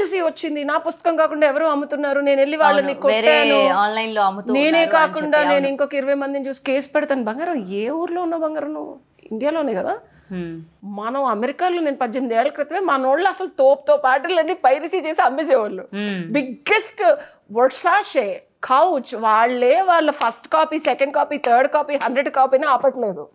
Piracy వచ్చింది, నా పుస్తకం కాకుండా ఎవరో అమ్ముతున్నారు, నేను వెళ్ళి వాళ్ళని కొట్టాను, ఆన్లైన్ లో అమ్ముతూ నేనే ఉన్నారు అని కాకుండా చెప్పి, నేను అవును. ఇంకొక 20 మందిని చూసి కేసు పెడతాను. బంగారం ఏ ఊర్లో ఉన్న బంగారం? నువ్వు ఇండియాలోనే కదా. మనం అమెరికాలో నేను 18 ఏళ్ల క్రితమే మనోళ్ళు అసలు తోపుతో పాటలన్నీ పైరసీ చేసి అమ్మేసేవాళ్ళు. బిగ్గెస్ట్ వర్సాషే, కౌచ్ వాళ్ళే వాళ్ళ first copy, second copy, third copy, 100 కాపీనే ఆపట్లేదు.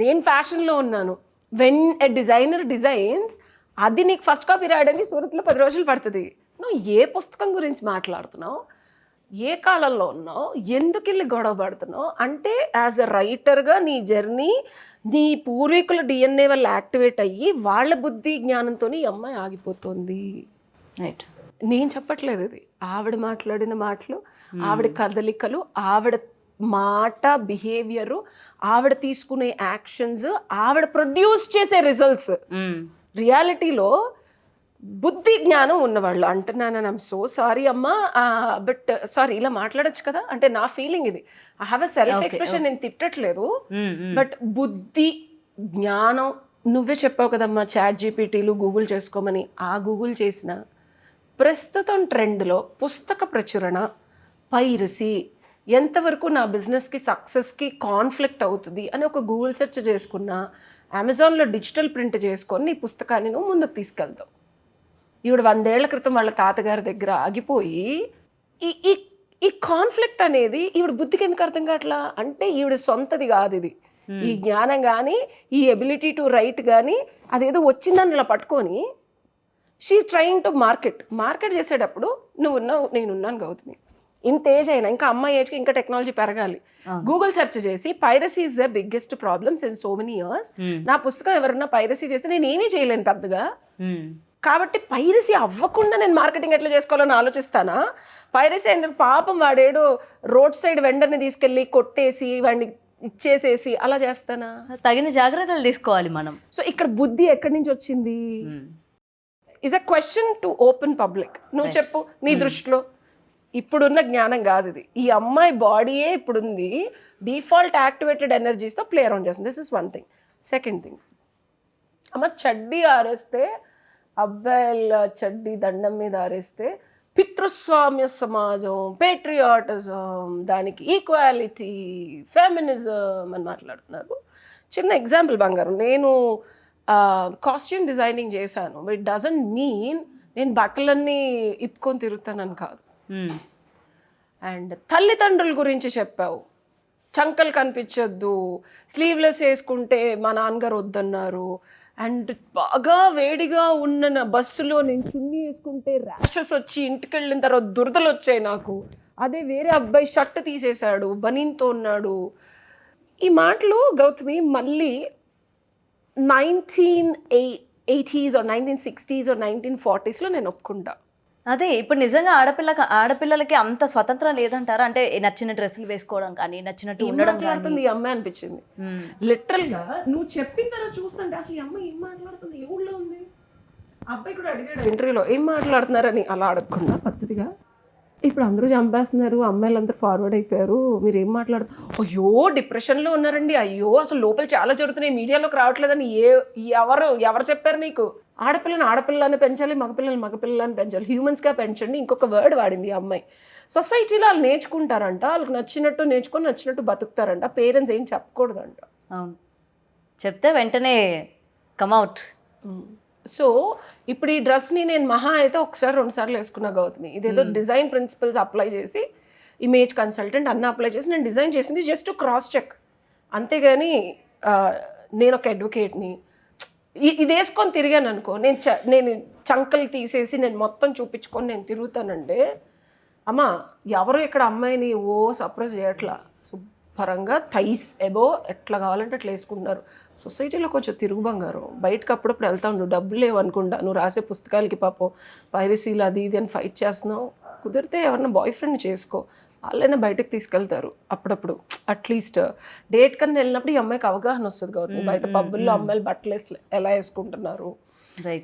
నేను ఫ్యాషన్లో ఉన్నాను. వెన్ ఎ డిజైనర్ డిజైన్స్, అది నీకు ఫస్ట్ కాపీ రాయడానికి సూరత్లో 10 రోజులు పడుతుంది. నువ్వు ఏ పుస్తకం గురించి మాట్లాడుతున్నావు, ఏ కాలంలో ఉన్నావు, ఎందుకు వెళ్ళి గొడవ పడుతున్నావు అంటే, యాజ్ అ రైటర్గా నీ జర్నీ నీ పూర్వీకుల డిఎన్ఏ వల్ల యాక్టివేట్ అయ్యి వాళ్ళ బుద్ధి జ్ఞానంతో ఈ అమ్మాయి ఆగిపోతుంది. రైట్. నేను చెప్పట్లేదు, ఇది ఆవిడ మాట్లాడిన మాటలు, ఆవిడ కదలికలు, ఆవిడ మాట, బిహేవియరు, ఆవిడ తీసుకునే యాక్షన్స్, ఆవిడ ప్రొడ్యూస్ చేసే రిజల్ట్స్. రియాలిటీలో బుద్ధి జ్ఞానం ఉన్నవాళ్ళు అంటున్నాను. ఐమ్ సో సారీ అమ్మా, బట్ సారీ ఇలా మాట్లాడచ్చు కదా అంటే నా ఫీలింగ్ ఇది. I have a self expression, నేను తిట్టట్లేదు. బట్ బుద్ధి జ్ఞానం, నువ్వే చెప్పావు కదమ్మా చాట్ జీపీటీలు గూగుల్ చేసుకోమని. ఆ గూగుల్ చేసిన ప్రస్తుతం ట్రెండ్లో పుస్తక ప్రచురణ, పైరసీ ఎంతవరకు నా బిజినెస్కి సక్సెస్కి కాన్ఫ్లిక్ట్ అవుతుంది అని ఒక గూగుల్ సెర్చ్ చేసుకున్నా, అమెజాన్లో డిజిటల్ ప్రింట్ చేసుకొని నీ పుస్తకాన్ని నువ్వు ముందుకు తీసుకెళ్తావు. ఈవిడ 100 ఏళ్ల క్రితం వాళ్ళ తాతగారి దగ్గర ఆగిపోయి ఈ ఈ కాన్ఫ్లిక్ట్ అనేది ఈవిడ బుద్ధికి ఎందుకు అర్థం కావట్లా అంటే, ఈవిడ సొంతది కాదు ఇది. ఈ జ్ఞానం కానీ, ఈ ఎబిలిటీ టు రైట్ కానీ, అదేదో వచ్చిందని ఇలా పట్టుకొని షీఈ్ ట్రయింగ్ టు మార్కెట్ చేసేటప్పుడు నువ్వు ఉన్నావు, నేనున్నాను గౌతమి, ఇంత ఏజ్ అయినా ఇంకా అమ్మాయి ఏజ్కి ఇంకా టెక్నాలజీ పెరగాలి. గూగుల్ సెర్చ్ చేసి piracy is the biggest problems in so many years. నా పుస్తకం ఎవరన్నా పైరసీ చేస్తే నేను ఏమీ చేయలేను పెద్దగా. కాబట్టి పైరసీ అవ్వకుండా నేను మార్కెటింగ్ ఎట్లా చేసుకోవాలని ఆలోచిస్తానా? పైరసీ ఎందుకు? పాపం వాడేడు రోడ్ సైడ్ వెండర్ని తీసుకెళ్ళి కొట్టేసి వాడిని ఇచ్చేసేసి అలా చేస్తానా? తగిన జాగ్రత్తలు తీసుకోవాలి మనం. సో ఇక్కడ బుద్ధి ఎక్కడి నుంచి వచ్చింది is a question to open public. నువ్వు చెప్పు నీ దృష్టిలో. ఇప్పుడున్న జ్ఞానం కాదు ఇది. ఈ అమ్మాయి బాడీయే ఇప్పుడుంది, డిఫాల్ట్ యాక్టివేటెడ్ ఎనర్జీస్తో ప్లే అరౌండ్ చేస్తుంది. This is one thing. Second thing, అమ్మ చడ్డీ ఆరేస్తే, అబ్బాయిల చడ్డీ దండం మీద ఆరేస్తే పితృస్వామ్య సమాజం, పేట్రియాటిజం, దానికి ఈక్వాలిటీ, ఫెమినిజం అని మాట్లాడుతున్నారు. చిన్న ఎగ్జాంపుల్ బంగారం, నేను కాస్ట్యూమ్ డిజైనింగ్ చేశాను. ఇట్ డజంట్ మీన్ నేను బట్టలన్నీ ఇప్పుకొని తిరుగుతానని కాదు. అండ్ తల్లిదండ్రుల గురించి చెప్పావు, చంకలు కనిపించొద్దు, స్లీవ్లెస్ వేసుకుంటే మా నాన్నగారు వద్దన్నారు. అండ్ బాగా వేడిగా ఉన్న బస్సులో నేను చున్నీ వేసుకుంటే ర్యాషెస్ వచ్చి ఇంటికి వెళ్ళిన తర్వాత దురదలు వచ్చాయి నాకు. అదే వేరే అబ్బాయి షర్ట్ తీసేశాడు, బనీన్తో ఉన్నాడు. ఈ మాటలు గౌతమి మళ్ళీ 1980s or 1960s or 1940sలో నేను ఒప్పుకుంటా. అదే ఇప్పుడు నిజంగా ఆడపిల్లలకి అంత స్వతంత్రం లేదంటారా? అంటే నచ్చిన డ్రెస్సులు వేసుకోవడం కానీ, నచ్చినట్టు ఉండడం మాట్లాడుతుంది ఈ అమ్మాయి అనిపించింది. లిటరల్ గా నువ్వు చెప్పిన తర్వాత చూస్తుంటే అసలు ఈ అమ్మాయి ఏం మాట్లాడుతుంది, ఏ ఊళ్ళో ఉంది? అబ్బాయి కూడా అడిగాడు ఇంటర్వ్యూలో ఏం మాట్లాడుతున్నారని. అలా అడగకుండా పద్ధతిగా, ఇప్పుడు అందరూ చంపేస్తున్నారు, అమ్మాయిలందరూ ఫార్వర్డ్ అయిపోయారు, మీరు ఏం మాట్లాడుతున్నారు? అయ్యో డిప్రెషన్లో ఉన్నారండి, అయ్యో అసలు లోపల చాలా జరుగుతున్నాయి, మీడియాలోకి రావట్లేదని ఎవరు చెప్పారు నీకు? ఆడపిల్లని ఆడపిల్లని పెంచాలి, మగపిల్లని మగపిల్లని పెంచాలి, హ్యూమన్స్గా పెంచండి. ఇంకొక వర్డ్ వాడింది ఈ అమ్మాయి. సొసైటీలో వాళ్ళు నేర్చుకుంటారంట, వాళ్ళకి నచ్చినట్టు నేర్చుకొని నచ్చినట్టు బతుకుతారంట. పేరెంట్స్ ఏం చెప్పకూడదంట. అవును, చెప్తే వెంటనే కమ్అవుట్. సో ఇప్పుడు ఈ డ్రెస్ని నేను మహా అయితే 1-2 సార్లు వేసుకున్నా గౌతమి. ఇదేదో డిజైన్ ప్రిన్సిపల్స్ అప్లై చేసి, ఇమేజ్ కన్సల్టెంట్ అన్న అప్లై చేసి నేను డిజైన్ చేసింది జస్ట్ క్రాస్ చెక్, అంతేగాని నేను ఒక అడ్వకేట్ని ఇది వేసుకొని తిరిగాను అనుకో, నేను చంకలు తీసేసి నేను మొత్తం చూపించుకొని నేను తిరుగుతానంటే, అమ్మ ఎవరు ఇక్కడ అమ్మాయిని సప్రెస్ చేయట్లా, శుభ్రంగా థైస్ ఎబో ఎట్లా కావాలంటే అట్లా వేసుకుంటున్నారు. సొసైటీలో కొంచెం తిరుగు బంగారం. బయటకు అప్పుడప్పుడు వెళ్తావు, నువ్వు డబ్బులు లేవనుకుంటా, నువ్వు రాసే పుస్తకాలకి పాపం పైరసీలు అది ఇది అని ఫైట్ చేస్తున్నావు. కుదిరితే ఎవరన్నా బాయ్ ఫ్రెండ్ చేసుకో, వాళ్ళైనా బయటకు తీసుకెళ్తారు అప్పుడప్పుడు. అట్లీస్ట్ డేట్ కన్నా వెళ్ళినప్పుడు ఈ అమ్మాయికి అవగాహన వస్తుంది కాబట్టి బయట పబ్బుల్లో అమ్మాయిలు బట్టలు ఎలా వేసుకుంటున్నారు,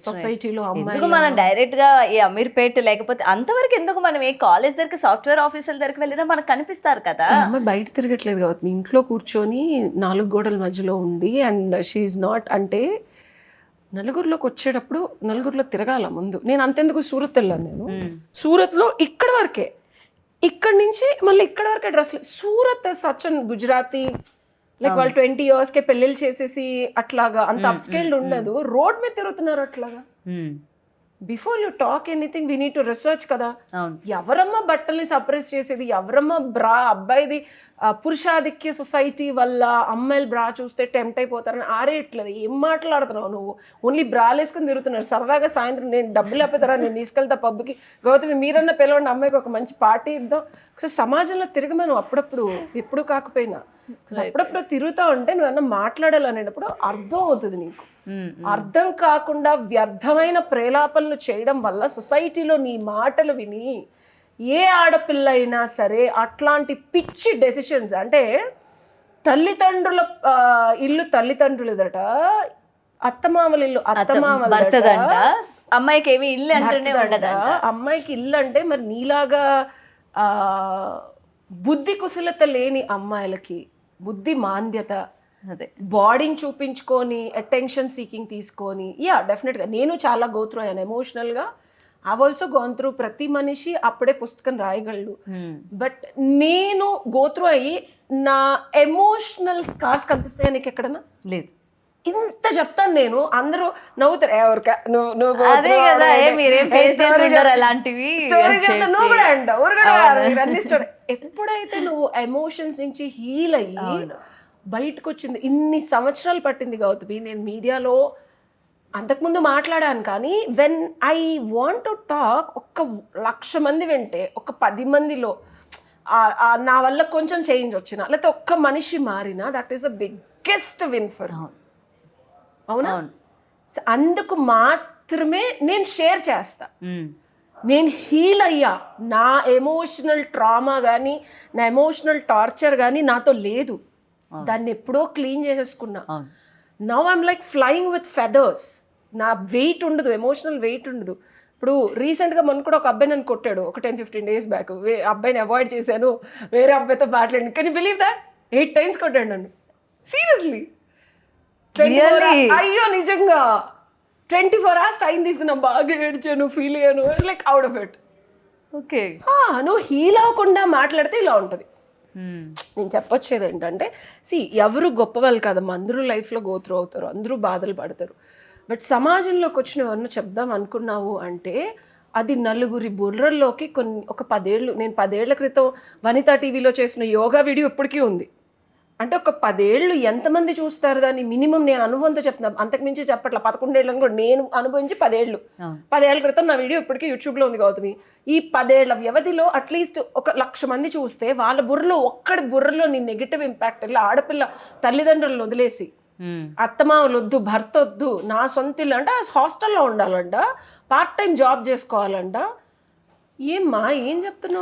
సొసైటీలో అమ్మాయిలు. మనం డైరెక్ట్ గా ఈ అమీర్పేట్ లేకపోతే అంతవరకు ఎందుకు మనం ఏ కాలేజ్ దగ్గర సాఫ్ట్వేర్ ఆఫీసర్ దగ్గరికి వెళ్ళినా మనకు కనిపిస్తారు కదా. అమ్మాయి బయట తిరగట్లేదు కాబట్టి ఇంట్లో కూర్చొని 4 గోడల మధ్యలో ఉండి, అండ్ షీఈ్ నాట్ అంటే నలుగురిలోకి వచ్చేటప్పుడు నలుగురిలో తిరగాల ముందు. నేను అంతెందుకు సూరత్ వెళ్ళాను. నేను సూరత్లో ఇక్కడ వరకే, ఇక్కడి నుంచి మళ్ళీ ఇక్కడ వరకే డ్రెస్లు. సూరత్ సచన్ గుజరాతీ లైక్ వాళ్ళు 20 yearsకే పెళ్ళిళ్ళు చేసేసి అట్లాగా అంత అప్స్కేల్డ్ ఉండదు. రోడ్ మీద తిరుగుతున్నారు అట్లాగా. Before you talk anything we need to research కదా. ఎవరమ్మా బట్టల్ని సప్రెస్ చేసేది, ఎవరమ్మా బ్రా అబ్బాయిది పురుషాధిక్య సొసైటీ వల్ల అమ్మాయిలు బ్రా చూస్తే టెంప్ట్ అయిపోతారని ఆరేయట్లేదు. ఏం మాట్లాడుతున్నావు నువ్వు? ఓన్లీ బ్రాలు వేసుకుని తిరుగుతున్నారు సరదాగా. సాయంత్రం నేను డబ్బులు లేకపోతారా, నేను తీసుకెళ్తా పబ్కి, గౌతమి మీరన్నా పిలవండి అమ్మాయికి ఒక మంచి పార్టీ ఇద్దాం. సో సమాజంలో తిరగమను అప్పుడప్పుడు, ఎప్పుడు కాకపోయినా. అప్పుడప్పుడు తిరుగుతూ ఉంటే నువ్వన్నా మాట్లాడాలనేటప్పుడు అర్థం అవుతుంది నీకు. అర్థం కాకుండా వ్యర్థమైన ప్రేలాపనలు చేయడం వల్ల సొసైటీలో నీ మాటలు విని ఏ ఆడపిల్ల అయినా సరే అట్లాంటి పిచ్చి డెసిషన్స్, అంటే తల్లిదండ్రుల ఇల్లు తల్లిదండ్రులదట, అత్తమామల ఇల్లు అత్తమామలదట, అమ్మాయికి ఏమి ఇల్లు అంటేనే ఉండదు. అమ్మాయికి ఇల్లు అంటే మరి నీలాగా బుద్ధి కుశలత లేని అమ్మాయిలకి బుద్ధి మాంద్యత, బాడీని చూపించుకొని అటెన్షన్ సీకింగ్ తీసుకొని, డెఫినెట్గా నేను చాలా గోత్రూ అయ్యాను ఎమోషనల్గా. I also gonna through. ప్రతి మనిషి అప్పుడే పుస్తకం రాయగలడు. బట్ నేను గోత్రూ అయ్యి నా ఎమోషనల్ స్కార్స్ కనిపిస్తాయా నీకు ఎక్కడన్నా? లేదు. ఇంత చెప్తాను నేను, అందరూ నవ్వుతారు. ఎవరికా నువ్వు స్టోరీ చెప్తా, నువ్వు కూడా అంటావు అన్ని స్టోరీ. ఎప్పుడైతే నువ్వు ఎమోషన్స్ నుంచి హీల్ అయ్యి బయటకు వచ్చింది, ఇన్ని సంవత్సరాలు పట్టింది గౌతమి. నేను మీడియాలో అంతకుముందు మాట్లాడాను, కానీ when I want to talk, 1,00,000 మంది వింటే, 10 మందిలో నా వల్ల కొంచెం చేంజ్ వచ్చిన, లేకపోతే ఒక్క మనిషి మారినా, that is the biggest win for. అవునా? అందుకు మాత్రమే నేను షేర్ చేస్తా. నేను హీల్ అయ్యా. నా ఎమోషనల్ ట్రామా కానీ నా ఎమోషనల్ టార్చర్ కానీ నాతో లేదు. దాన్ని ఎప్పుడో క్లీన్ చేసేసుకున్నా. Now I'm like flying with feathers. నా వెయిట్ ఉండదు, ఎమోషనల్ వెయిట్ ఉండదు. ఇప్పుడు రీసెంట్గా మొన్న కూడా ఒక అబ్బాయి నన్ను కొట్టాడు, ఒక 10-15 days బ్యాక్. అబ్బాయిని అవాయిడ్ చేశాను, వేరే అబ్బాయితో మాట్లాడి. Can you believe that? 8 times కొట్టాడు నన్ను. సీరియస్లీ. అయ్యో నిజంగా 24 hours టైం తీసుకున్నా. బాగా ఏడ్చాను, ఫీల్ అయ్యాను. It's like out of it. Okay, నువ్వు హీల్ అవ్వకుండా మాట్లాడితే ఇలా ఉంటుంది. నేను చెప్పొచ్చేది ఏంటంటే, ఎవరు గొప్ప వాళ్ళు కాదమ్మా, అందరూ లైఫ్లో గోత్రూ అవుతారు, అందరూ బాధలు పడతారు. బట్ సమాజంలోకి వచ్చిన ఎవరినో చెప్దాం అనుకున్నావు అంటే అది నలుగురి బుర్రల్లోకి ఒక 10 ఏళ్ళు. నేను 10 ఏళ్ల క్రితం వనితా టీవీలో చేసిన యోగా వీడియో ఇప్పటికీ ఉంది. అంటే ఒక 10 ఏళ్ళు ఎంతమంది చూస్తారు దాన్ని? మినిమం నేను అనుభవంతో చెప్తున్నా, అంతకుమించి చెప్పట్లా. 11 ఏళ్ళని కూడా నేను అనుభవించి 10 ఏళ్ళు. 10 ఏళ్ల క్రితం నా వీడియో ఇప్పటికీ యూట్యూబ్లో ఉంది గౌతమి. ఈ 10 ఏళ్ల వ్యవధిలో అట్లీస్ట్ 1,00,000 మంది చూస్తే వాళ్ళ బుర్రలో ఒక్కడి బుర్రలో నీ నెగిటివ్ ఇంపాక్ట్ వెళ్ళి, ఆడపిల్ల తల్లిదండ్రులను వదిలేసి అత్తమామలు వద్దు, భర్త వద్దు, నా సొంత ఇల్లు అంట, హాస్టల్లో ఉండాలంట, పార్ట్ టైం జాబ్ చేసుకోవాలంట. ఏమ్మా ఏం చెప్తున్నావు?